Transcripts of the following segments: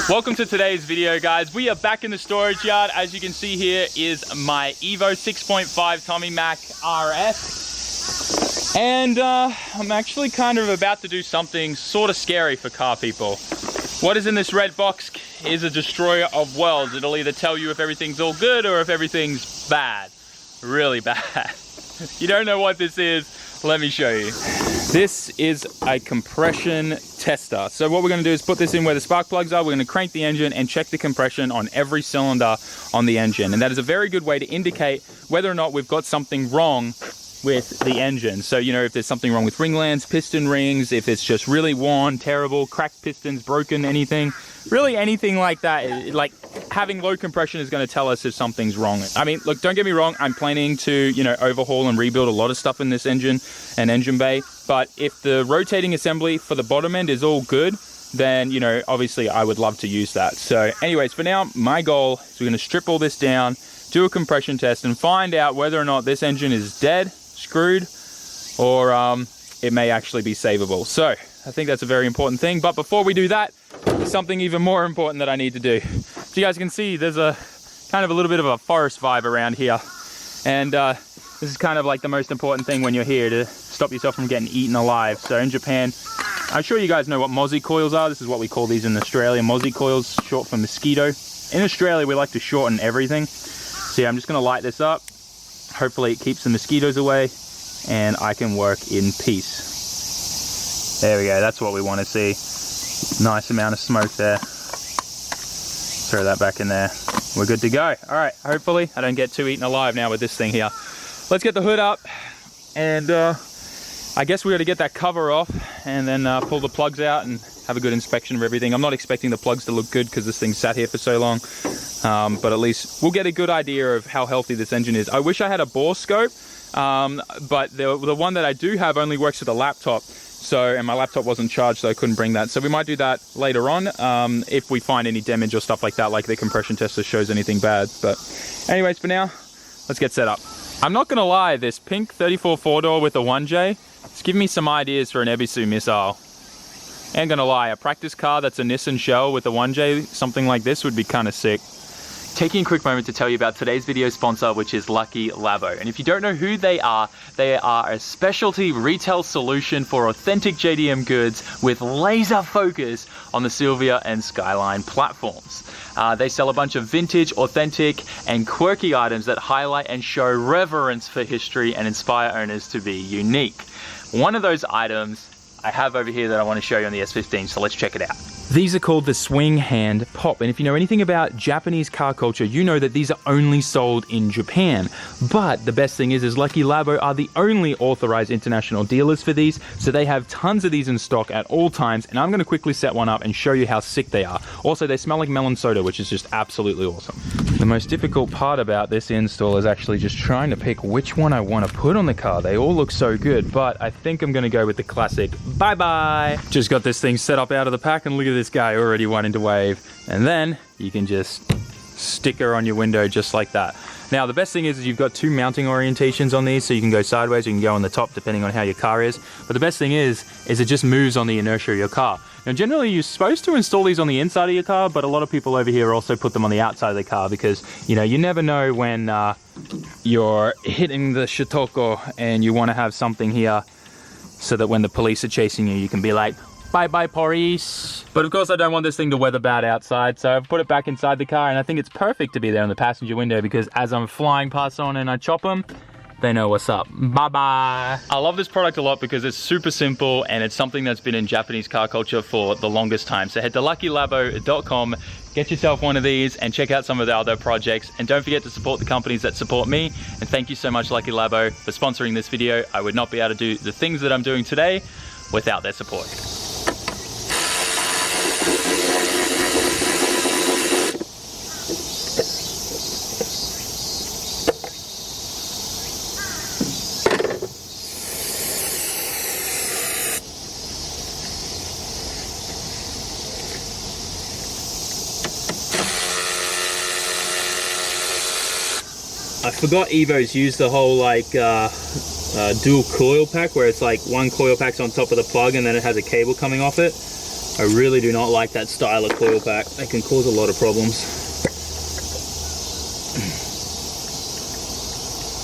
Welcome to today's video, guys. We are back in the storage yard. As you can see, here is my Evo 6.5 Tommy Mac RS. And I'm actually kind of about to do something sort of scary for car people. What is in this red box is a destroyer of worlds. It'll either tell you if everything's all good or if everything's bad. Really bad. You don't know what this is? Let me show you. This is a compression tester. So what we're going to do is put this in where the spark plugs are. We're going to crank the engine and check the compression on every cylinder on the engine. And that is a very good way to indicate whether or not we've got something wrong with the engine. So, you know, if there's something wrong with ringlands, piston rings, if it's just really worn, terrible, cracked pistons, broken, anything, really anything like that, like having low compression is going to tell us if something's wrong. I mean, look, don't get me wrong, I'm planning to, you know, overhaul and rebuild a lot of stuff in this engine and engine bay, but if the rotating assembly for the bottom end is all good, then, you know, obviously I would love to use that. So anyways, for now, my goal is we're going to strip all this down, do a compression test, and find out whether or not this engine is dead, screwed, or it may actually be savable. So I think that's a very important thing. But before we do that, there's something even more important that I need to do. So you guys can see there's a kind of a little bit of a forest vibe around here. And this is kind of like the most important thing when you're here, to stop yourself from getting eaten alive. So in Japan, I'm sure you guys know what mozzie coils are. This is what we call these in Australia. Mozzie coils, short for mosquito. In Australia, we like to shorten everything. So yeah, I'm just gonna light this up. Hopefully it keeps the mosquitoes away and I can work in peace. There we go, that's what we want to see. Nice amount of smoke there. Throw that back in there. We're good to go. All right, hopefully I don't get too eaten alive now with this thing here. Let's get the hood up, and I guess we got to get that cover off and then pull the plugs out and have a good inspection of everything. I'm not expecting the plugs to look good because this thing sat here for so long. But at least we'll get a good idea of how healthy this engine is. I wish I had a bore scope, but the one that I do have only works with a laptop. So, and my laptop wasn't charged, so I couldn't bring that. So we might do that later on if we find any damage or stuff like that, like the compression tester shows anything bad. But anyways, for now, let's get set up. I'm not gonna lie, this pink 34 4-door with the 1J, it's giving me some ideas for an Ebisu missile. Ain't gonna lie, a practice car that's a Nissan Shell with a 1J, something like this would be kind of sick. Taking a quick moment to tell you about today's video sponsor, which is Lucky Labo. And if you don't know who they are a specialty retail solution for authentic JDM goods with laser focus on the Silvia and Skyline platforms. They sell a bunch of vintage, authentic, and quirky items that highlight and show reverence for history and inspire owners to be unique. One of those items I have over here that I want to show you on the S15, so let's check it out. These are called the Swing Hand Pop, and if you know anything about Japanese car culture, you know that these are only sold in Japan. But the best thing is Lucky Labo are the only authorized international dealers for these, so they have tons of these in stock at all times, and I'm going to quickly set one up and show you how sick they are. Also, they smell like melon soda, which is just absolutely awesome. The most difficult part about this install is actually just trying to pick which one I want to put on the car. They all look so good, but I think I'm going to go with the classic bye-bye. Just got this thing set up out of the pack, and look at this guy already wanting to wave. And then you can just stick her on your window just like that. Now the best thing is you've got two mounting orientations on these, so you can go sideways, you can go on the top depending on how your car is. But the best thing is it just moves on the inertia of your car. Now generally you're supposed to install these on the inside of your car, but a lot of people over here also put them on the outside of the car because, you know, you never know when you're hitting the shotoko and you want to have something here so that when the police are chasing you, you can be like, bye-bye, police. But of course I don't want this thing to weather bad outside, so I've put it back inside the car, and I think it's perfect to be there on the passenger window because as I'm flying past someone and I chop them, they know what's up. Bye-bye. I love this product a lot because it's super simple and it's something that's been in Japanese car culture for the longest time. So head to luckylabo.com, get yourself one of these and check out some of the other projects. And don't forget to support the companies that support me. And thank you so much, Lucky Labo, for sponsoring this video. I would not be able to do the things that I'm doing today without their support. I forgot Evo's use the whole like dual coil pack where it's like one coil pack's on top of the plug and then it has a cable coming off it. I really do not like that style of coil pack. They can cause a lot of problems.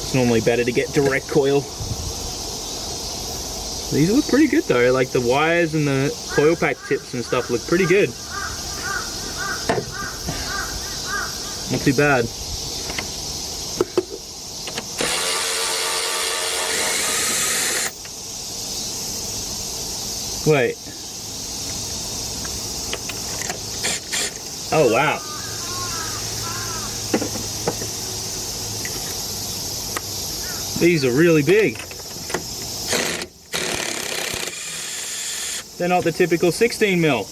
It's normally better to get direct coil. These look pretty good though, like the wires and the coil pack tips and stuff look pretty good. Not too bad. Wait. Oh wow. These are really big. They're not the typical 16 mil.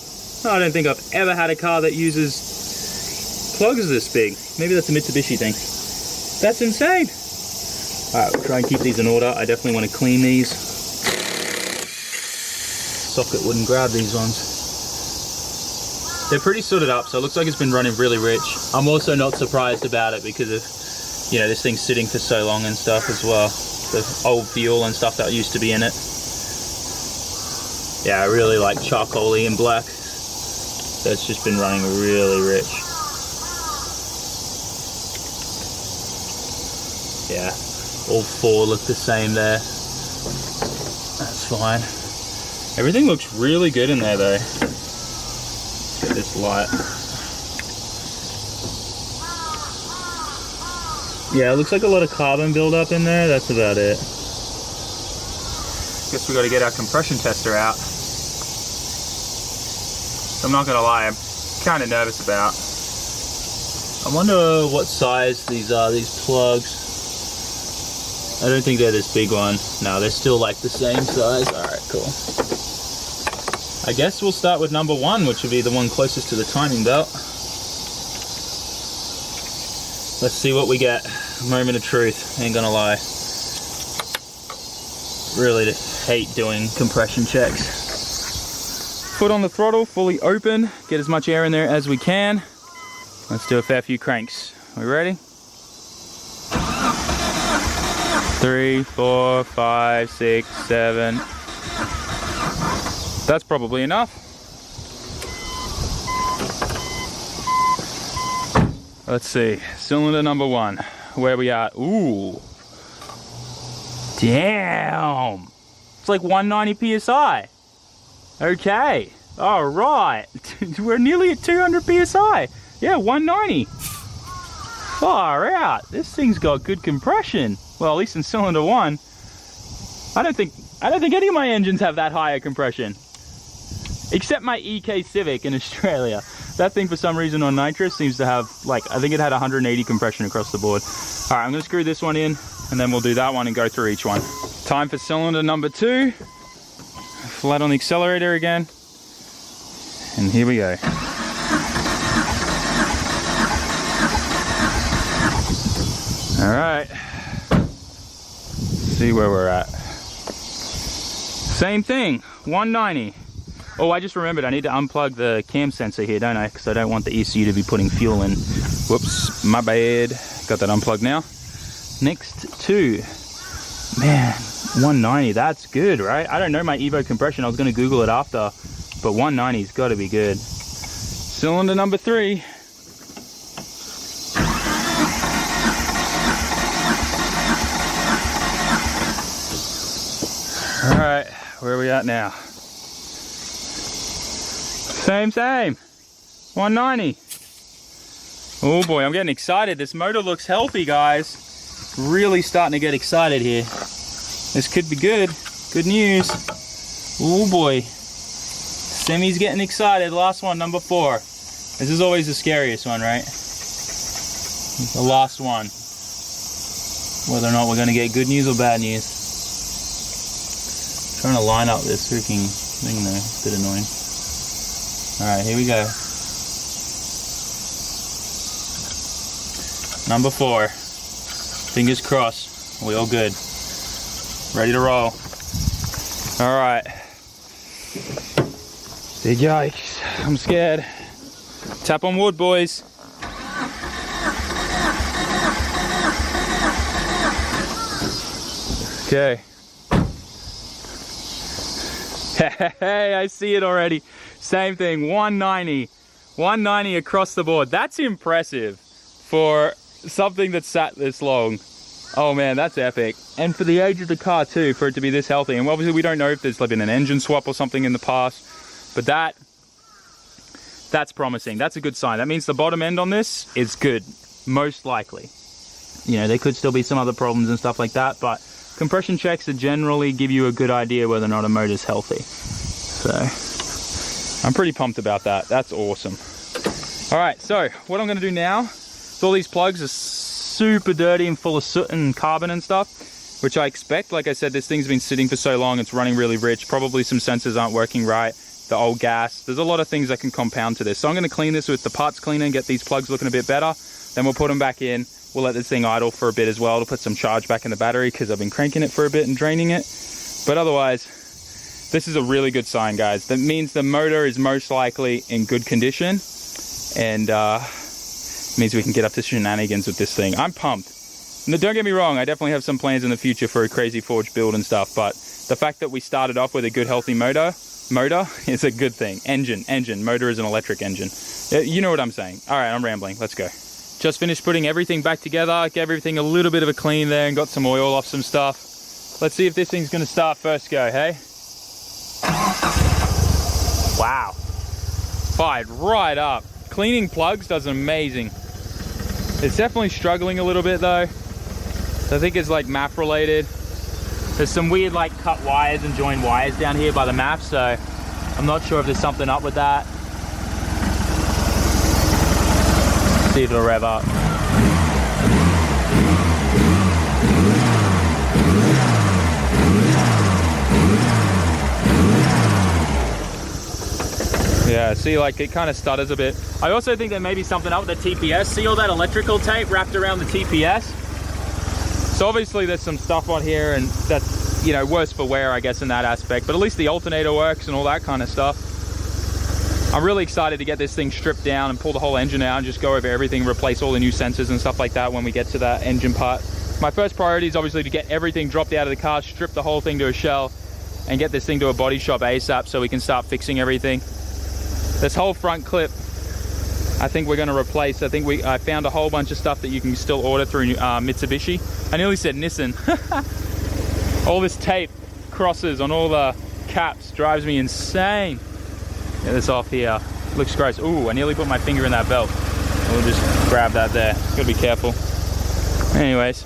I don't think I've ever had a car that uses plugs this big. Maybe that's a Mitsubishi thing. That's insane. Alright, we'll try and keep these in order. I definitely want to clean these. Socket wouldn't grab these ones. They're pretty sooted up, so it looks like it's been running really rich. I'm also not surprised about it because of, you know, this thing's sitting for so long and stuff as well. The old fuel and stuff that used to be in it. Yeah, I really like charcoaly and black. So it's just been running really rich. Yeah, all four look the same there. That's fine. Everything looks really good in there though. Let's get this light. Yeah, it looks like a lot of carbon buildup in there. That's about it. Guess we got to get our compression tester out. I'm not gonna lie, I'm kind of nervous about. I wonder what size these are, these plugs. I don't think they're this big one. No, they're still like the same size. Alright, cool. I guess we'll start with number 1, which would be the one closest to the timing belt. Let's see what we get. Moment of truth, ain't gonna lie. Really hate doing compression checks. Foot on the throttle, fully open. Get as much air in there as we can. Let's do a fair few cranks. Are we ready? 3, 4, 5, 6, 7. That's probably enough. Let's see, cylinder number 1. Where we at? Ooh. Damn. It's like 190 PSI. Okay. All right. We're nearly at 200 PSI. Yeah, 190. Far out. This thing's got good compression. Well, at least in cylinder 1. I don't think any of my engines have that higher compression. Except my EK Civic in Australia. That thing for some reason on nitrous seems to have, like, I think it had 180 compression across the board. All right, I'm gonna screw this one in and then we'll do that one and go through each one. Time for cylinder number 2. Flat on the accelerator again. And here we go. All right. See where we're at. Same thing, 190. Oh, I just remembered I need to unplug the cam sensor here, don't I? Because I don't want the ECU to be putting fuel in. Whoops, my bad. Got that unplugged now. Next 2. Man, 190, that's good, right? I don't know my Evo compression. I was gonna Google it after, but 190's gotta be good. Cylinder number 3. All right, where are we at now? Same. 190. Oh boy, I'm getting excited. This motor looks healthy, guys. Really starting to get excited here. This could be good. Good news. Oh boy. Semi's getting excited. Last one, number 4. This is always the scariest one, right? The last one. Whether or not we're gonna get good news or bad news. Trying to line up this freaking thing though. It's a bit annoying. Alright, here we go. Number 4. Fingers crossed. We all good. Ready to roll. Alright. Big yikes. I'm scared. Tap on wood, boys. Okay. Hey, I see it already. Same thing, 190. 190 across the board. That's impressive for something that's sat this long. Oh man, that's epic. And for the age of the car too, for it to be this healthy. And obviously we don't know if there's been an engine swap or something in the past, but that's promising. That's a good sign. That means the bottom end on this is good, most likely. You know, there could still be some other problems and stuff like that, but compression checks are generally give you a good idea whether or not a motor's healthy. So I'm pretty pumped about that. That's awesome. All right, so what I'm gonna do now is all these plugs are super dirty and full of soot and carbon and stuff, which I expect. Like I said, this thing's been sitting for so long, it's running really rich. Probably some sensors aren't working right, the old gas. There's a lot of things that can compound to this. So I'm gonna clean this with the parts cleaner and get these plugs looking a bit better. Then we'll put them back in. We'll let this thing idle for a bit as well to put some charge back in the battery because I've been cranking it for a bit and draining it. But otherwise, this is a really good sign, guys. That means the motor is most likely in good condition, and means we can get up to shenanigans with this thing. I'm pumped. Now, don't get me wrong, I definitely have some plans in the future for a crazy forge build and stuff, but the fact that we started off with a good healthy motor is a good thing. Engine, motor is an electric engine. You know what I'm saying. All right, I'm rambling, let's go. Just finished putting everything back together, gave everything a little bit of a clean there and got some oil off some stuff. Let's see if this thing's gonna start first go, hey? Wow, fired right up. Cleaning plugs does amazing. It's definitely struggling a little bit though. I think it's like MAF related. There's some weird like cut wires and joined wires down here by the MAF, so I'm not sure if there's something up with that. See if it'll rev up. Yeah, see, like it kind of stutters a bit. I also think there may be something up with the TPS. See all that electrical tape wrapped around the TPS? So obviously there's some stuff on here and that's, you know, worse for wear, I guess, in that aspect. But at least the alternator works and all that kind of stuff. I'm really excited to get this thing stripped down and pull the whole engine out and just go over everything, replace all the new sensors and stuff like that when we get to that engine part. My first priority is obviously to get everything dropped out of the car, strip the whole thing to a shell, and get this thing to a body shop ASAP so we can start fixing everything. This whole front clip, I think we're gonna replace. I found a whole bunch of stuff that you can still order through Mitsubishi. I nearly said Nissan. All this tape crosses on all the caps drives me insane. Get this off here. Looks gross. Ooh, I nearly put my finger in that belt. We'll just grab that there. Gotta be careful. Anyways,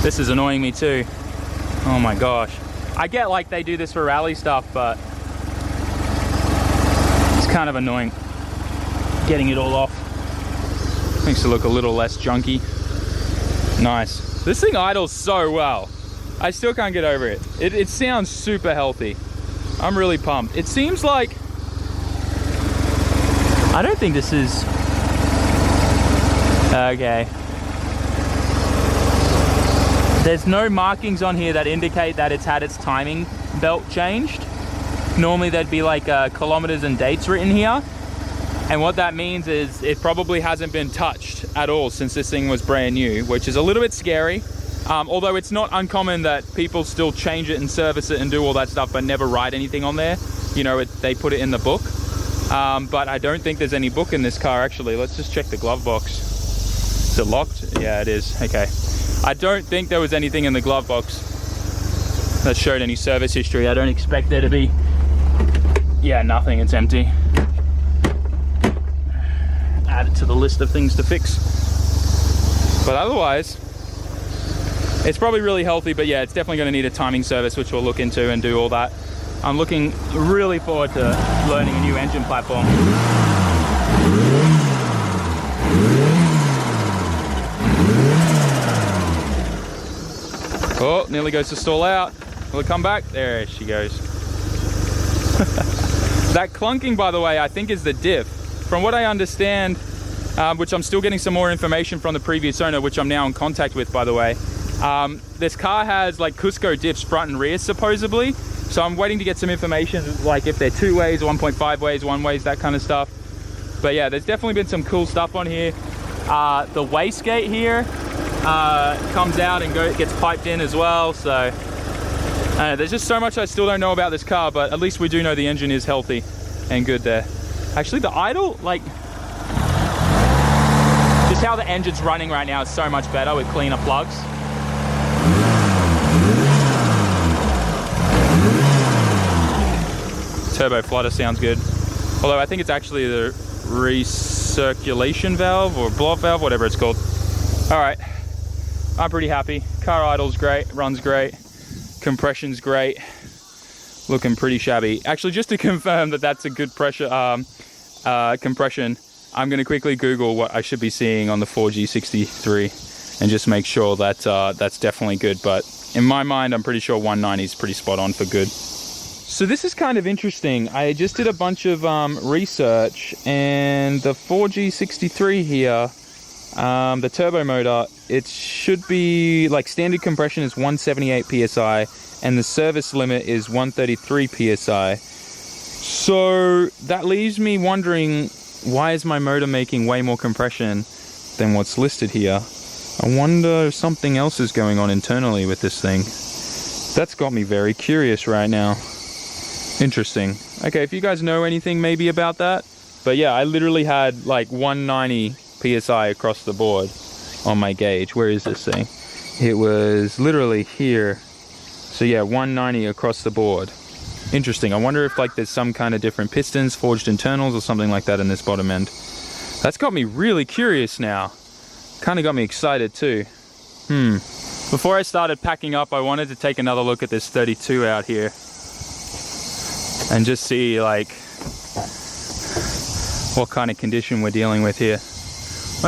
this is annoying me too. Oh my gosh. I get like they do this for rally stuff, but it's kind of annoying getting it all off. Makes it look a little less junky. Nice. This thing idles so well. I still can't get over it. It sounds super healthy. I'm really pumped. It seems like, I don't think this is, okay. There's no markings on here that indicate that it's had its timing belt changed. Normally there'd be like kilometers and dates written here. And what that means is it probably hasn't been touched at all since this thing was brand new, which is a little bit scary. Although it's not uncommon that people still change it and service it and do all that stuff but never write anything on there. You know, they put it in the book. But I don't think there's any book in this car actually. Let's just check the glove box. Is it locked? Yeah, it is. Okay. I don't think there was anything in the glove box that showed any service history. I don't expect there to be. Yeah, nothing. It's empty. Add it to the list of things to fix. But otherwise, it's probably really healthy, but yeah, it's definitely going to need a timing service, which we'll look into and do all that. I'm looking really forward to learning a new engine platform. Oh, nearly goes to stall out. Will it come back? There she goes. That clunking, by the way, I think is the diff. From what I understand, which I'm still getting some more information from the previous owner, which I'm now in contact with, by the way. This car has like Cusco diffs front and rear supposedly, so I'm waiting to get some information, like if they're 2 ways, 1.5 ways, 1 ways, that kind of stuff. But yeah, there's definitely been some cool stuff on here. The wastegate here comes out and gets piped in as well, so There's just so much I still don't know about this car, but at least we do know the engine is healthy and good there. Actually, the idle, like, just how the engine's running right now is so much better with cleaner plugs. Turbo flutter sounds good. Although I think it's actually the recirculation valve or blow-off valve, whatever it's called. All right, I'm pretty happy. Car idle's great, runs great, compression's great, looking pretty shabby. Actually, just to confirm that that's a good pressure compression, I'm gonna quickly Google what I should be seeing on the 4G63 and just make sure that that's definitely good. But in my mind, I'm pretty sure 190 is pretty spot on for good. So this is kind of interesting. I just did a bunch of research, and the 4G63 here, the turbo motor, it should be like standard compression is 178 psi and the service limit is 133 psi. So that leaves me wondering, why is my motor making way more compression than what's listed here? I wonder if something else is going on internally with this thing. That's got me very curious right now. Interesting. Okay, if you guys know anything maybe about that. But yeah, I literally had like 190 psi across the board on my gauge. Where is this thing? It was literally here. So yeah, 190 across the board. Interesting. I wonder if like there's some kind of different pistons, forged internals or something like that in this bottom end. That's got me really curious now. Kind of got me excited too. Before I started packing up, I wanted to take another look at this 32 out here and just see like what kind of condition we're dealing with here.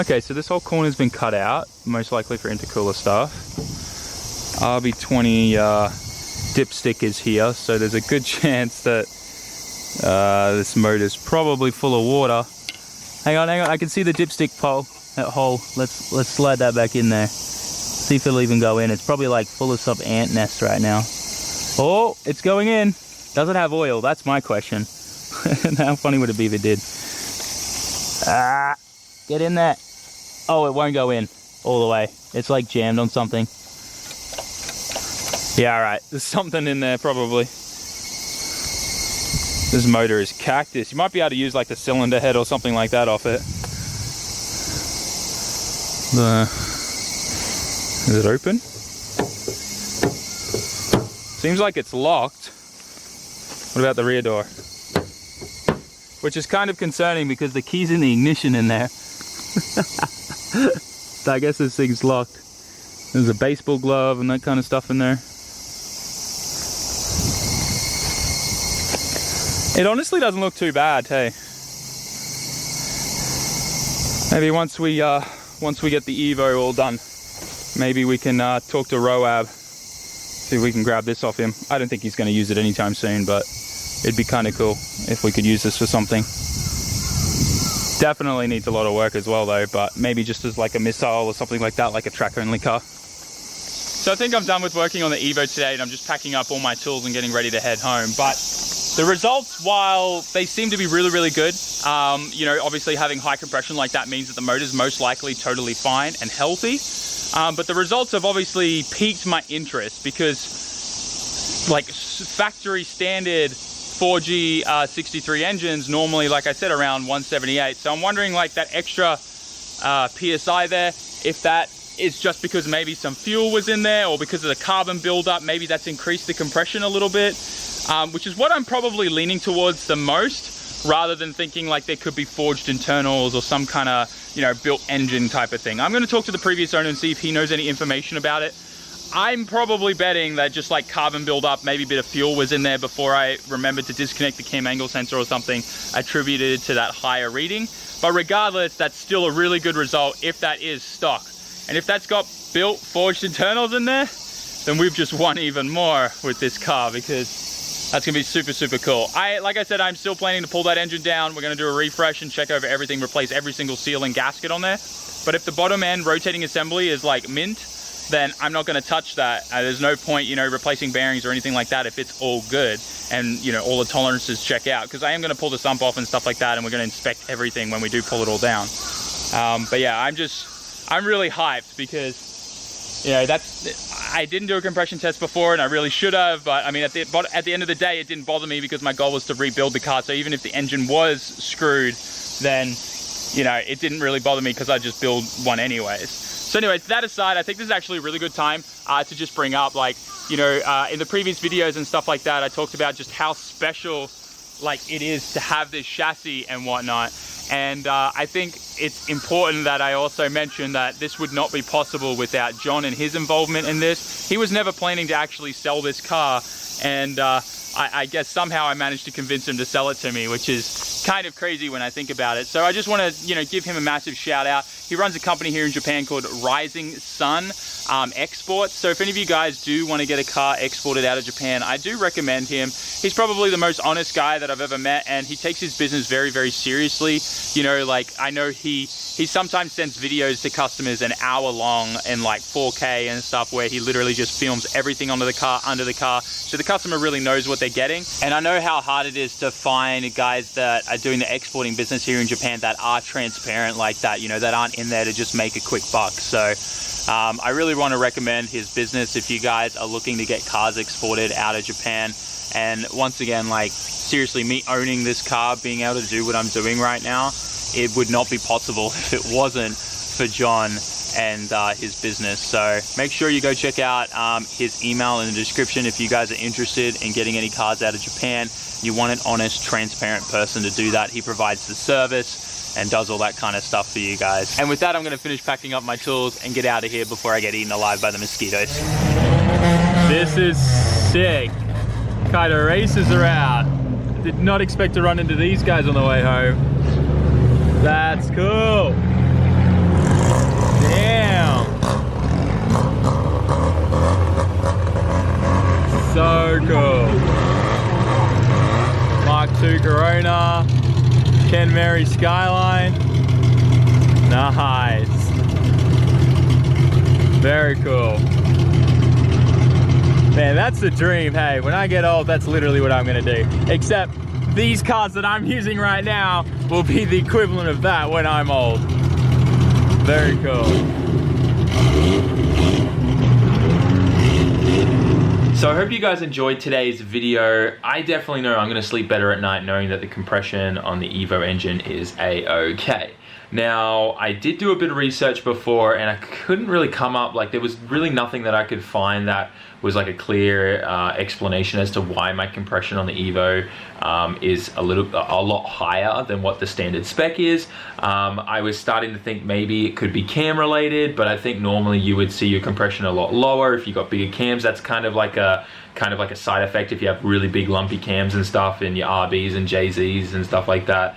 Okay, so this whole corner's been cut out, most likely for intercooler stuff. RB20 dipstick is here, so there's a good chance that this motor's probably full of water. Hang on, I can see the dipstick hole. Let's slide that back in there. See if it'll even go in. It's probably like full of some ant nests right now. Oh, it's going in. Does it have oil? That's my question. How funny would it be if it did? Get in there. Oh, it won't go in all the way. It's like jammed on something. Yeah, all right. There's something in there probably. This motor is cactus. You might be able to use like the cylinder head or something like that off it. Is it open? Seems like it's locked. What about the rear door? Which is kind of concerning because the key's in the ignition in there. So I guess this thing's locked. There's a baseball glove and that kind of stuff in there. It honestly doesn't look too bad, hey. Maybe once we get the Evo all done, maybe we can talk to Roab, see if we can grab this off him. I don't think he's going to use it anytime soon, but it'd be kind of cool if we could use this for something. Definitely needs a lot of work as well though, but maybe just as like a missile or something like that, like a track-only car. So I think I'm done with working on the Evo today, and I'm just packing up all my tools and getting ready to head home. But the results, while they seem to be really, really good, you know, obviously having high compression like that means that the motor's most likely totally fine and healthy. But the results have obviously piqued my interest because like factory standard 4G 63 engines normally, like I said, around 178. So I'm wondering like that extra PSI there, if that is just because maybe some fuel was in there or because of the carbon buildup, maybe that's increased the compression a little bit, which is what I'm probably leaning towards the most, rather than thinking like there could be forged internals or some kind of, you know, built engine type of thing. I'm going to talk to the previous owner and see if he knows any information about it. I'm probably betting that just like carbon buildup, maybe a bit of fuel was in there before I remembered to disconnect the cam angle sensor or something, attributed to that higher reading. But regardless, that's still a really good result if that is stock. And if that's got built forged internals in there, then we've just won even more with this car, because that's gonna be super, super cool. Like I said, I'm still planning to pull that engine down. We're gonna do a refresh and check over everything, replace every single seal and gasket on there. But if the bottom end rotating assembly is like mint, then I'm not going to touch that. There's no point, you know, replacing bearings or anything like that if it's all good and, you know, all the tolerances check out, because I am going to pull the sump off and stuff like that, and we're going to inspect everything when we do pull it all down. But yeah, I'm really hyped because, you know, I didn't do a compression test before, and I really should have, but I mean, at the end of the day, it didn't bother me because my goal was to rebuild the car. So even if the engine was screwed, then, you know, it didn't really bother me because I just build one anyways. So anyways, that aside, I think this is actually a really good time to just bring up, like, you know, in the previous videos and stuff like that, I talked about just how special, like, it is to have this chassis and whatnot. And I think it's important that I also mention that this would not be possible without John and his involvement in this. He was never planning to actually sell this car, and I guess somehow I managed to convince him to sell it to me, which is kind of crazy when I think about it. So I just want to, you know, give him a massive shout out. He runs a company here in Japan called Rising Sun Exports. So if any of you guys do want to get a car exported out of Japan, I do recommend him. He's probably the most honest guy that I've ever met, and he takes his business very, very seriously. You know, like, I know he sometimes sends videos to customers an hour long in like 4K and stuff, where he literally just films everything under the car, so the customer really knows what they're getting. And I know how hard it is to find guys that are doing the exporting business here in Japan that are transparent like that, you know, that aren't in there to just make a quick buck. So I really want to recommend his business if you guys are looking to get cars exported out of Japan. And once again, like, seriously, me owning this car, being able to do what I'm doing right now, it would not be possible if it wasn't for John and his business. So make sure you go check out his email in the description if you guys are interested in getting any cars out of Japan. You want an honest, transparent person to do that. He provides the service and does all that kind of stuff for you guys. And with that, I'm going to finish packing up my tools and get out of here before I get eaten alive by the mosquitoes. This is sick. Kind of races are out. Did not expect to run into these guys on the way home. That's cool. Damn. So cool. Mark II Corona. Ken Mary Skyline. Nice. Very cool. Man, that's the dream. Hey, when I get old, that's literally what I'm gonna do. Except these cars that I'm using right now will be the equivalent of that when I'm old. Very cool. So I hope you guys enjoyed today's video. I definitely know I'm gonna sleep better at night knowing that the compression on the Evo engine is A-okay. Now, I did do a bit of research before and I couldn't really come up, like, there was really nothing that I could find that was like a clear explanation as to why my compression on the Evo is a lot higher than what the standard spec is. I was starting to think maybe it could be cam related, but I think normally you would see your compression a lot lower if you got bigger cams. That's kind of like a side effect if you have really big lumpy cams and stuff in your RBs and JZs and stuff like that.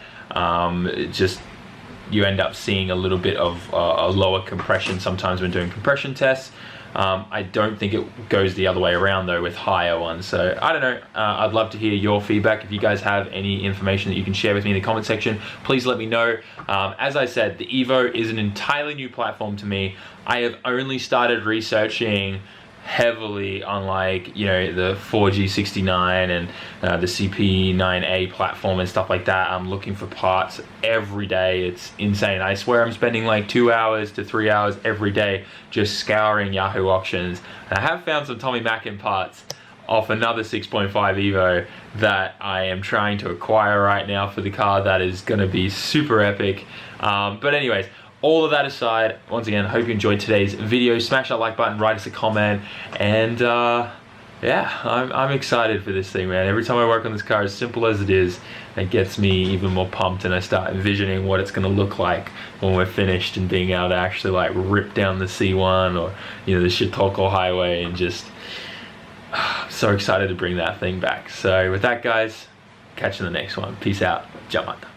You end up seeing a little bit of a lower compression sometimes when doing compression tests. I don't think it goes the other way around though with higher ones. So I don't know, I'd love to hear your feedback. If you guys have any information that you can share with me in the comment section, please let me know. As I said, the Evo is an entirely new platform to me. I have only started researching heavily on, like, you know, the 4G69 and the CP9A platform and stuff like that. I'm looking for parts every day. It's insane. I swear I'm spending like 2 hours to 3 hours every day just scouring Yahoo auctions. And I have found some Tommy Mackin parts off another 6.5 Evo that I am trying to acquire right now for the car. That is going to be super epic. But anyways, all of that aside, once again, I hope you enjoyed today's video. Smash that like button, write us a comment, and yeah, I'm excited for this thing, man. Every time I work on this car, as simple as it is, it gets me even more pumped, and I start envisioning what it's gonna look like when we're finished and being able to actually like rip down the C1 or, you know, the Shitoko highway, and just so excited to bring that thing back. So with that, guys, catch you in the next one. Peace out. Jamata.